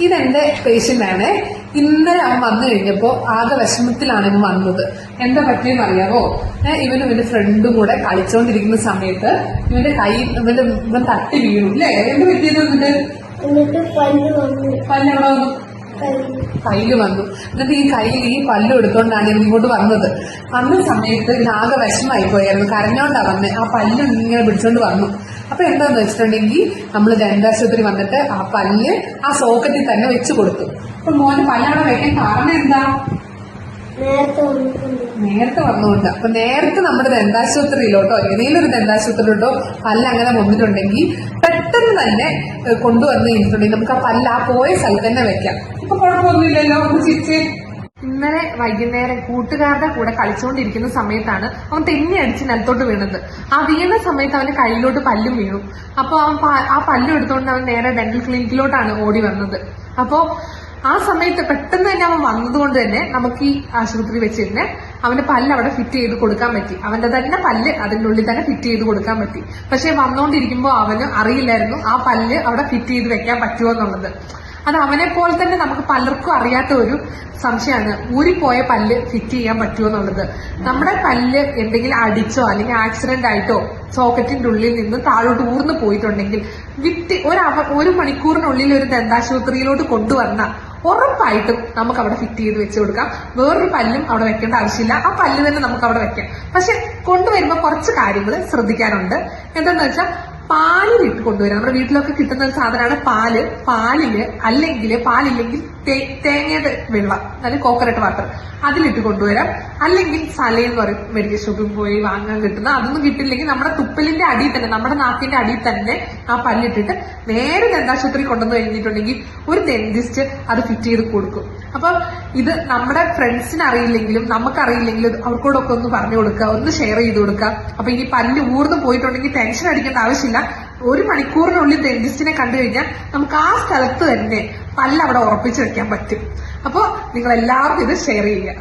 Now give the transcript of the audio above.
ഇതെന്റെ പേഷ്യന്റ് ആണ്. ഇന്നലെ അവൻ വന്നു കഴിഞ്ഞപ്പോ ആകെ വിഷമത്തിലാണ് ഇവൻ വന്നത്. എന്താ പറ്റിയെന്ന് അറിയാവോ? ഇവന്റെ ഫ്രണ്ടും കൂടെ കളിച്ചോണ്ടിരിക്കുന്ന സമയത്ത് ഇവൻ തട്ടി വീണു അല്ലേ? എന്ത് പറ്റിയത്? എന്നിട്ട് പല്ലെവിടെ വന്നു? കയ്യില് വന്നു. എന്നിട്ട് ഈ കയ്യിൽ ഈ പല്ലും എടുത്തോണ്ടാണ് ഇവൻ ഇങ്ങോട്ട് വന്നത്. വന്ന സമയത്ത് ആകെ വിഷമായി പോയായിരുന്നു. കരഞ്ഞോണ്ടാ വന്നേ. ആ പല്ല് ഇങ്ങനെ പിടിച്ചോണ്ട് വന്നു. അപ്പൊ എന്താന്ന് വെച്ചിട്ടുണ്ടെങ്കിൽ നമ്മൾ ദന്താശുപത്രി വന്നിട്ട് ആ പല്ല് ആ സോക്കറ്റിൽ തന്നെ വെച്ച് കൊടുത്തു. അപ്പൊ മോന് പല്ലവിടെ വെക്കാൻ കാരണം എന്താ? നേരത്തെ വന്നുകൊണ്ട്. അപ്പൊ നേരത്തെ നമ്മുടെ ദന്താശുപത്രിയിലോട്ടോ ഏതെങ്കിലും ഒരു ദന്താശുപത്രിയിലോട്ടോ പല്ല് അങ്ങനെ വന്നിട്ടുണ്ടെങ്കിൽ പെട്ടെന്ന് തന്നെ കൊണ്ടുവന്ന് കഴിഞ്ഞിട്ടുണ്ടെങ്കിൽ നമുക്ക് ആ പല്ല് ആ പോയ സ്ഥലത്ത് തന്നെ വെക്കാം. ഇപ്പൊ കുഴപ്പമൊന്നുമില്ലല്ലോ. ഒന്ന് ചിരിച്ചേ. ഇന്നലെ വൈകുന്നേരം കൂട്ടുകാരുടെ കൂടെ കളിച്ചുകൊണ്ടിരിക്കുന്ന സമയത്താണ് അവൻ തെന്നി അടിച്ച് നിലത്തോട്ട് വീണത്. ആ വീണ സമയത്ത് അവന്റെ കയ്യിലോട്ട് പല്ലും വീണു. അപ്പൊ അവൻ ആ പല്ലും എടുത്തുകൊണ്ട് അവൻ നേരെ ഡെന്റൽ ക്ലിനിക്കിലോട്ടാണ് ഓടി വന്നത്. അപ്പോ ആ സമയത്ത് പെട്ടെന്ന് തന്നെ അവൻ വന്നതുകൊണ്ട് തന്നെ നമുക്ക് ഈ ആശുപത്രി വെച്ച് തന്നെ അവന്റെ പല്ല് അവിടെ ഫിറ്റ് ചെയ്ത് കൊടുക്കാൻ പറ്റി. അവന്റെ തന്നെ പല്ല് അതിന്റെ ഉള്ളിൽ തന്നെ ഫിറ്റ് ചെയ്ത് കൊടുക്കാൻ പറ്റി. പക്ഷെ വന്നോണ്ടിരിക്കുമ്പോ അവന് അറിയില്ലായിരുന്നു ആ പല്ല് അവിടെ ഫിറ്റ് ചെയ്ത് വെക്കാൻ പറ്റുമോ എന്നുള്ളത്. അത് അവനെ പോലെ തന്നെ നമുക്ക് പലർക്കും അറിയാത്ത ഒരു സംശയമാണ്, ഊരിപ്പോയ പല്ല് ഫിറ്റ് ചെയ്യാൻ പറ്റുമോ എന്നുള്ളത്. നമ്മുടെ പല്ല് എന്തെങ്കിലും അടിച്ചോ അല്ലെങ്കിൽ ആക്സിഡന്റ് ആയിട്ടോ സോക്കറ്റിന്റെ ഉള്ളിൽ നിന്ന് താഴോട്ട് ഊർന്നു പോയിട്ടുണ്ടെങ്കിൽ ഒരു മണിക്കൂറിനുള്ളിൽ ഒരു ദന്താശുപത്രിയിലോട്ട് കൊണ്ടുവന്ന ഉറപ്പായിട്ടും നമുക്ക് അവിടെ ഫിറ്റ് ചെയ്ത് വെച്ച് കൊടുക്കാം. വേറൊരു പല്ലും അവിടെ വെക്കേണ്ട ആവശ്യമില്ല. ആ പല്ല് തന്നെ നമുക്ക് അവിടെ വെക്കാം. പക്ഷെ കൊണ്ടുവരുമ്പോൾ കുറച്ച് കാര്യങ്ങൾ ശ്രദ്ധിക്കാനുണ്ട്. എന്താന്ന് വെച്ചാൽ പാലിലിട്ട് കൊണ്ടുവരാം. നമ്മുടെ വീട്ടിലൊക്കെ കിട്ടുന്ന ഒരു സാധനമാണ് പാല്. പാലില്ലെങ്കിൽ തേങ്ങയുടെ വെള്ളം, അതായത് കോക്കനട്ട് വാട്ടർ, അതിലിട്ട് കൊണ്ടുവരാം. അല്ലെങ്കിൽ സലയെന്ന് പറയും, മെഡിക്കൽ ഷോപ്പിൽ പോയി വാങ്ങാൻ കിട്ടുന്ന. അതൊന്നും കിട്ടില്ലെങ്കിൽ നമ്മുടെ തുപ്പലിന്റെ അടിയിൽ തന്നെ, നമ്മുടെ നാക്കിന്റെ അടിയിൽ തന്നെ ആ പല്ലിട്ടിട്ട് നേരെ ദന്താശുപത്രി കൊണ്ടുവന്ന് കഴിഞ്ഞിട്ടുണ്ടെങ്കിൽ ഒരു ഡെന്റിസ്റ്റ് അത് ഫിറ്റ് ചെയ്ത് കൊടുക്കും. അപ്പൊ ഇത് നമ്മുടെ ഫ്രണ്ട്സിന് അറിയില്ലെങ്കിലും നമുക്കറിയില്ലെങ്കിലും അവർക്കോടൊക്കെ ഒന്ന് പറഞ്ഞു കൊടുക്കുക, ഒന്ന് ഷെയർ ചെയ്ത് കൊടുക്കുക. അപ്പൊ ഇനി പല്ല് ഊർന്ന് പോയിട്ടുണ്ടെങ്കിൽ ടെൻഷൻ അടിക്കേണ്ട ആവശ്യമില്ല. ഒരു മണിക്കൂറിനുള്ളിൽ ഡെന്റിസ്റ്റിനെ കണ്ടു കഴിഞ്ഞാൽ നമുക്ക് ആ സ്ഥലത്ത് തന്നെ പല്ല് അവിടെ ഉറപ്പിച്ചു വെക്കാൻ പറ്റും. അപ്പൊ നിങ്ങൾ എല്ലാവർക്കും ഇത് ഷെയർ ചെയ്യുക.